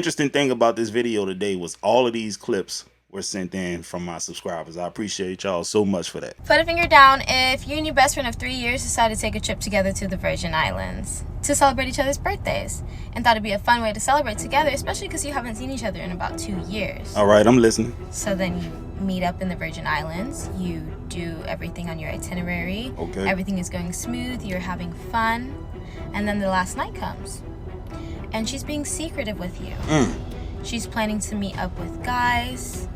Interesting thing about this video today was all of these clips were sent in from my subscribers. I appreciate y'all so much for that. Put a finger down if you and your best friend of 3 years decided to take a trip together to the Virgin Islands to celebrate each other's birthdays and thought it'd be a fun way to celebrate together, especially because you haven't seen each other in about 2 years. All right, I'm listening. So then you meet up in the Virgin Islands, you do everything on your itinerary, Okay. Everything is going smooth, you're having fun, and then the last night comes and she's being secretive with you. She's planning to meet up with guys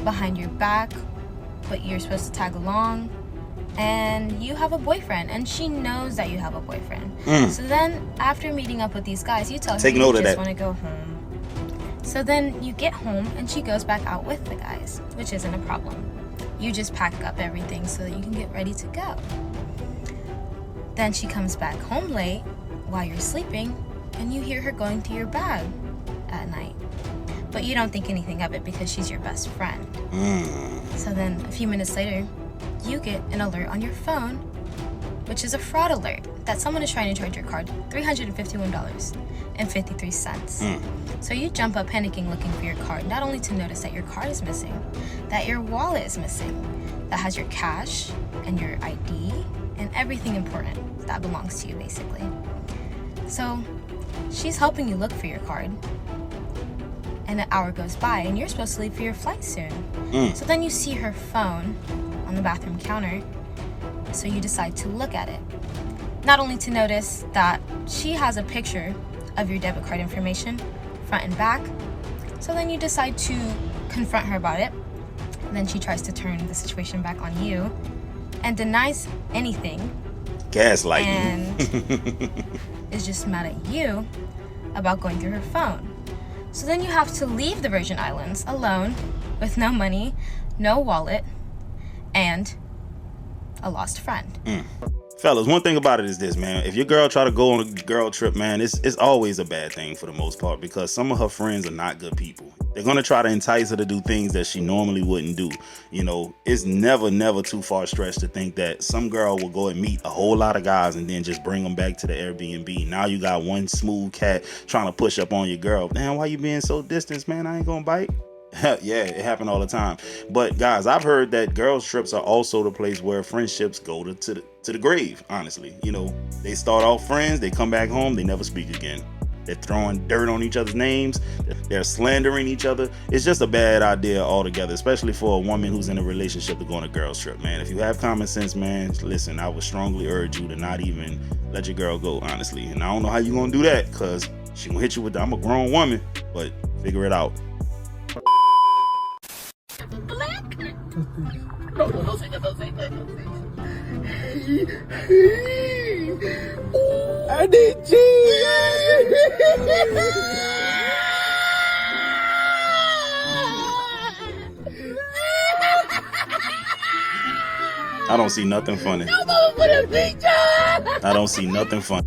behind your back, but you're supposed to tag along, and you have a boyfriend and she knows that you have a boyfriend. So then after meeting up with these guys, you tell her Take you note of just that. want to go home. So then you get home and she goes back out with the guys, which isn't a problem. You just pack up everything so that you can get ready to go. Then she comes back home late while you're sleeping and you hear her going through your bag at night. But you don't think anything of it because she's your best friend. So then a few minutes later, you get an alert on your phone, which is a fraud alert that someone is trying to charge your card $351.53. So you jump up panicking looking for your card, not only to notice that your card is missing, that your wallet is missing, that has your cash and your ID and everything important that belongs to you basically. So she's helping you look for your card. And an hour goes by and you're supposed to leave for your flight soon. So then you see her phone on the bathroom counter, so you decide to look at it. Not only to notice that she has a picture of your debit card information, front and back, so then you decide to confront her about it. And then she tries to turn the situation back on you and denies anything Gaslighting. and is just mad at you about going through her phone. So then you have to leave the Virgin Islands alone with no money, no wallet, and a lost friend. Fellas, one thing about it is this, man. If your girl try to go on a girl trip, man, it's always a bad thing for the most part because some of her friends are not good people. They're going to try to entice her to do things that she normally wouldn't do. You know, it's never too far stretched to think that some girl will go and meet a whole lot of guys and then just bring them back to the Airbnb. Now you got one smooth cat trying to push up on your girl. Man, why you being so distant, man? I ain't going to bite. Yeah, it happened all the time. But guys, I've heard that girls trips are also the place where friendships go to the grave, honestly. You know, they start off friends, they come back home, they never speak again. They're throwing dirt on each other's names. They're slandering each other. It's just a bad idea altogether, especially for a woman who's in a relationship to go on a girl's trip, man. If you have common sense, man, listen, I would strongly urge you to not even let your girl go, honestly. And I don't know how you're going to do that because she going to hit you with I'm a grown woman, but figure it out. No, don't say that, don't say that. I need I don't see nothing funny. I don't see nothing funny.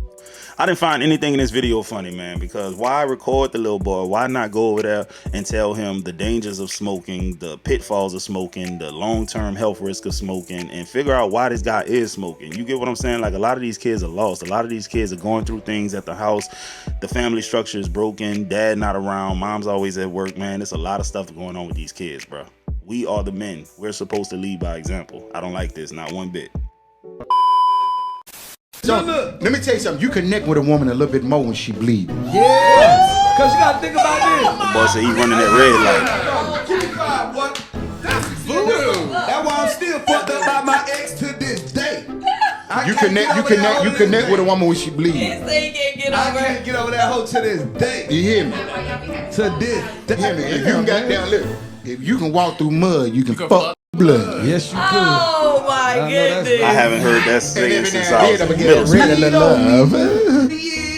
I didn't find anything in this video funny, man, because why record the little boy? Why not go over there and tell him the dangers of smoking, the pitfalls of smoking, the long-term health risk of smoking, and figure out why this guy is smoking? You get what I'm saying? Like, a lot of these kids are lost. A lot of these kids are going through things at the house. The family structure is broken. Dad not around. Mom's always at work, man. There's a lot of stuff going on with these kids, bro. We are the men. We're supposed to lead by example. I don't like this, not one bit. So, let me tell you something. You connect with a woman a little bit more when she bleeds. Yeah, because you got to think about this. The boy said he running that red light. Keep it quiet, boy. That's voodoo. That's why I'm still fucked up by my ex to this day. You connect with a woman when she bleeds. I can't get over that hoe to this day. You hear me? To this day. You hear me? If you can get down, look. If you can walk through mud, you can fuck blood. Yes, you could. Oh my goodness. I haven't heard that saying since I was in Get middle school. ready to love. It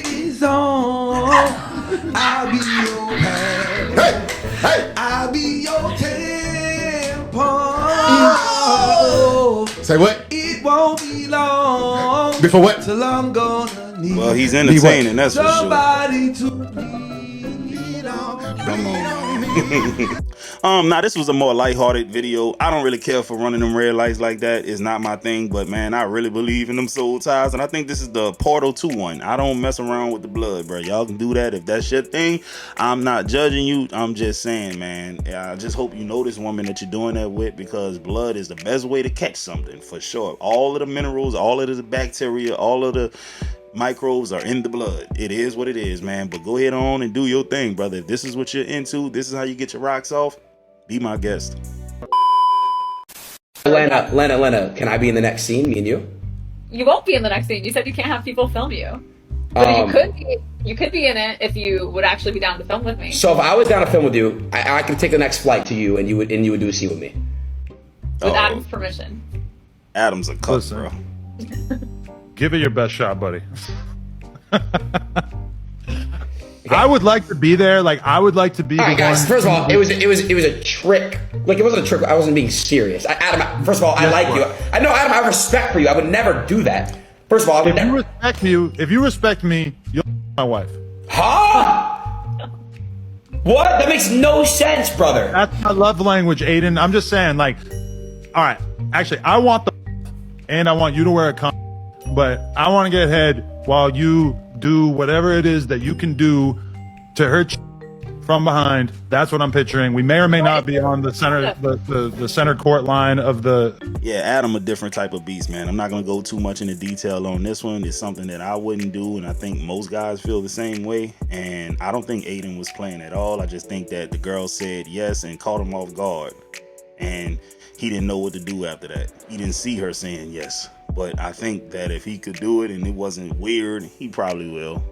is on. I'll be your pad. Hey. I'll be your tampon. Say what? It won't be long. Before what? Till I'm gonna need Well, he's entertaining, that's for sure. somebody to lean on. Come on, man. Now this was a more lighthearted video. I don't really care for running them red lights like that. It's not my thing, but man, I really believe in them soul ties, and I think this is the Portal 2 one. I don't mess around with the blood, bro. Y'all can do that if that's your thing. I'm not judging you. I'm just saying, man, I just hope you know this woman that you're doing that with, because blood is the best way to catch something, for sure. All of the minerals, all of the bacteria, all of the microbes are in the blood. It is what it is, man. But go ahead on and do your thing, brother. If this is what you're into, this is how you get your rocks off, be my guest. Lena, can I be in the next scene, me and you? You won't be in the next scene. You said you can't have people film you. But you could be in it if you would actually be down to film with me. So if I was down to film with you, I could take the next flight to you, and you would do a scene with me. With Adam's permission. Adam's a cuck, bro. Give it your best shot, buddy. I would like to be there. Like, I would like to be. All right, guys. First of all, it was a trick. Like, it wasn't a trick. I wasn't being serious. Adam, first of all, I like you. I know, Adam. I have respect for you. I would never do that. First of all, if you respect me, you'll my wife. Huh? What? That makes no sense, brother. That's my love language, Aiden. I'm just saying, like, all right. Actually, I want and I want you to wear a condom, but I want to get head while you do whatever it is that you can do to her from behind. That's what I'm picturing. We may or may not be on the center, the center court line of the. Yeah, Adam a different type of beast, man. I'm not gonna go too much into detail on this one. It's something that I wouldn't do, and I think most guys feel the same way. And I don't think Aiden was playing at all. I just think that the girl said yes and caught him off guard, and he didn't know what to do after that. He didn't see her saying yes. But I think that if he could do it and it wasn't weird, he probably will.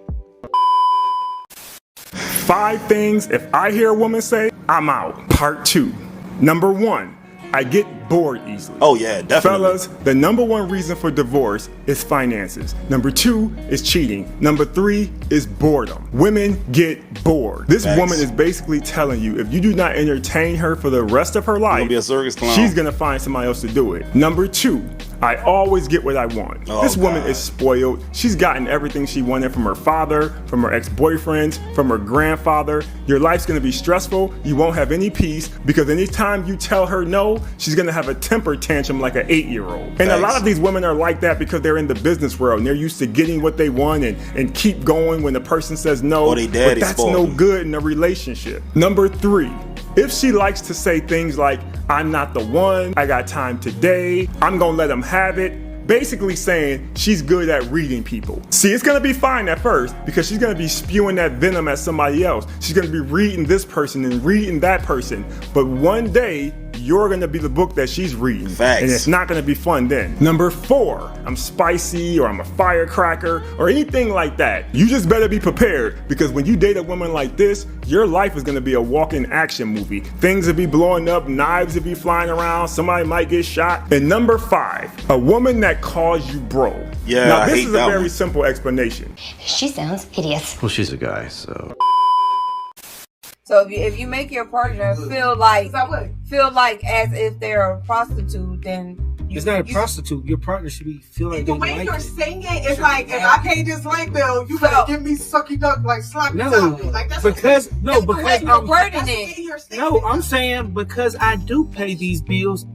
5 things if I hear a woman say, I'm out. Part 2. Number 1, I get bored easily. Oh yeah, definitely. Fellas, the number 1 reason for divorce is finances. Number 2 is cheating. Number 3 is boredom. Women get bored. This woman is basically telling you, if you do not entertain her for the rest of her life, be a circus clown. She's gonna find somebody else to do it. Number 2, I always get what I want. This woman is spoiled. She's gotten everything she wanted from her father, from her ex-boyfriends, from her grandfather. Your life's gonna be stressful. You won't have any peace, because anytime you tell her no, she's gonna have a temper tantrum like an 8-year-old. And a lot of these women are like that because they're in the business world and they're used to getting what they want and keep going when the person says no. But that's no good in a relationship. Number 3, if she likes to say things like, I'm not the one, I got time today, I'm gonna let him have it, basically saying she's good at reading people. See, it's gonna be fine at first because she's gonna be spewing that venom at somebody else. She's gonna be reading this person and reading that person. But one day, you're gonna be the book that she's reading. Facts. And it's not gonna be fun then. Number 4, I'm spicy, or I'm a firecracker, or anything like that. You just better be prepared, because when you date a woman like this, your life is gonna be a walking action movie. Things will be blowing up, knives will be flying around, somebody might get shot. And number 5, a woman that calls you bro. Yeah, now I this hate is a that very one. simple explanation. She sounds hideous. Well, she's a guy, so. So if you make your partner feel like as if they're a prostitute, then it's not a prostitute. Your partner should feel like the they way like you're it. saying it is like, if I pay this light bill, you better give me sucky duck like sloppy topping. Like that's because I'm wording it. No, I'm saying because I do pay these bills.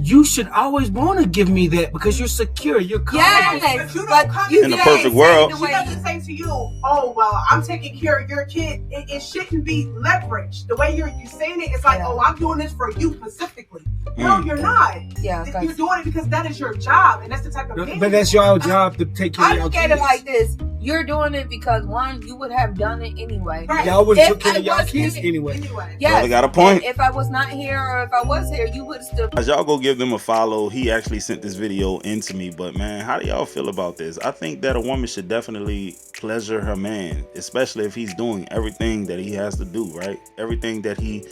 You should always want to give me that because you're secure. You're comfortable. Yes, but in the perfect world, she doesn't say to you, "Oh well, I'm taking care of your kid." It shouldn't be leveraged. The way you're saying it, it's like, "Oh, I'm doing this for you specifically." No, you're not. Yeah, you're doing it because that is your job, and that's the type of. But that's your job to take care of your kids. I look at it like this: you're doing it because one, you would have done it anyway. Right. Y'all would have took care of y'all kids anyway. Yeah, got a point. If I was not here, or if I was here, you would still. As y'all go give them a follow. He actually sent this video into me, but man, how do y'all feel about this? I think that a woman should definitely pleasure her man, especially if he's doing everything that he has to do, right? Everything that he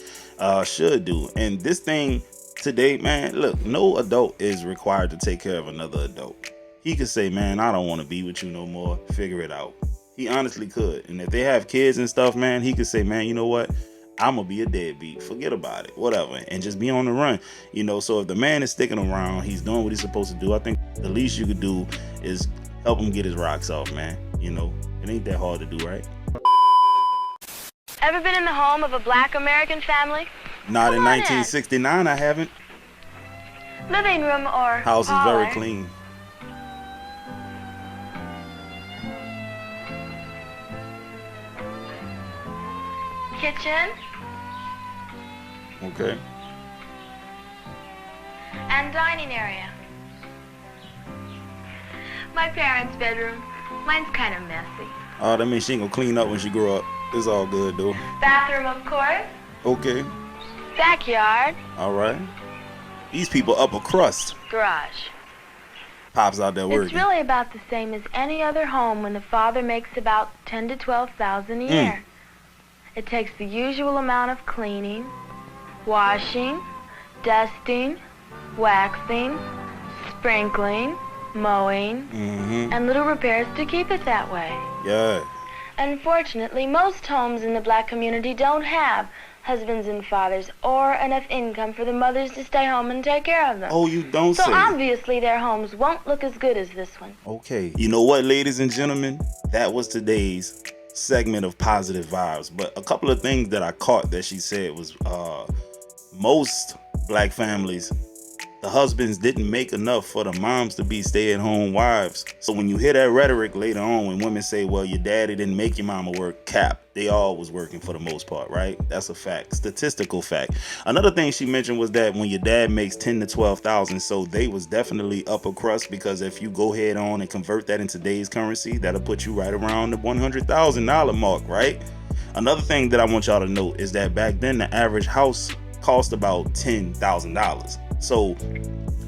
should do. And this thing today, man, look, no adult is required to take care of another adult. He could say, man, I don't want to be with you no more. Figure it out. He honestly could. And if they have kids and stuff, man, he could say, man, you know what? I'm gonna be a deadbeat. Forget about it. Whatever. And just be on the run. You know, so if the man is sticking around, he's doing what he's supposed to do, I think the least you could do is help him get his rocks off, man. You know, it ain't that hard to do, right? Ever been in the home of a black American family? Not in Come on in. 1969, I haven't. Living room or House is very parlor? clean. Kitchen Okay. and dining area. My parents' bedroom. Mine's kind of messy. Oh, that means she ain't gonna clean up when she grow up. It's all good though. Bathroom, of course. Okay. Backyard. All right. These people upper crust. Garage. Pops out there It's working. really about the same as any other home when the father makes about 10 to 12,000 a year. It takes the usual amount of cleaning, washing, dusting, waxing, sprinkling, mowing, and little repairs to keep it that way. Yeah. Unfortunately, most homes in the black community don't have husbands and fathers or enough income for the mothers to stay home and take care of them. Oh, you don't So say. obviously their homes won't look as good as this one. Okay. You know what, ladies and gentlemen? That was today's segment of Positive Vibes. But a couple of things that I caught that she said was most black families, the husbands didn't make enough for the moms to be stay-at-home wives. So when you hear that rhetoric later on, when women say, well, your daddy didn't make your mama work, cap, they all was working for the most part, right? That's a fact, statistical fact. Another thing she mentioned was that when your dad makes 10 to 12,000, so they was definitely upper crust, because if you go ahead on and convert that in today's currency, that'll put you right around the $100,000 mark, right? Another thing that I want y'all to note is that back then the average house cost about $10,000. So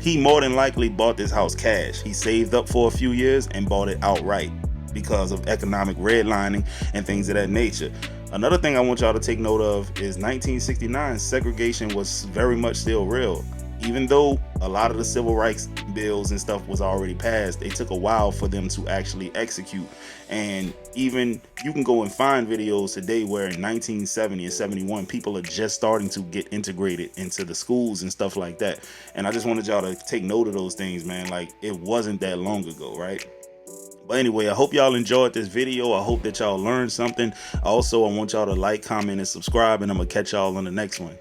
he more than likely bought this house cash. He saved up for a few years and bought it outright because of economic redlining and things of that nature. Another thing I want y'all to take note of is 1969, segregation was very much still real. Even though a lot of the civil rights bills and stuff was already passed, it took a while for them to actually execute. And even you can go and find videos today where in 1970 and 71, people are just starting to get integrated into the schools and stuff like that. And I just wanted y'all to take note of those things, man. Like, it wasn't that long ago, right? But anyway, I hope y'all enjoyed this video. I hope that y'all learned something. Also, I want y'all to like, comment, and subscribe, and I'm gonna catch y'all on the next one.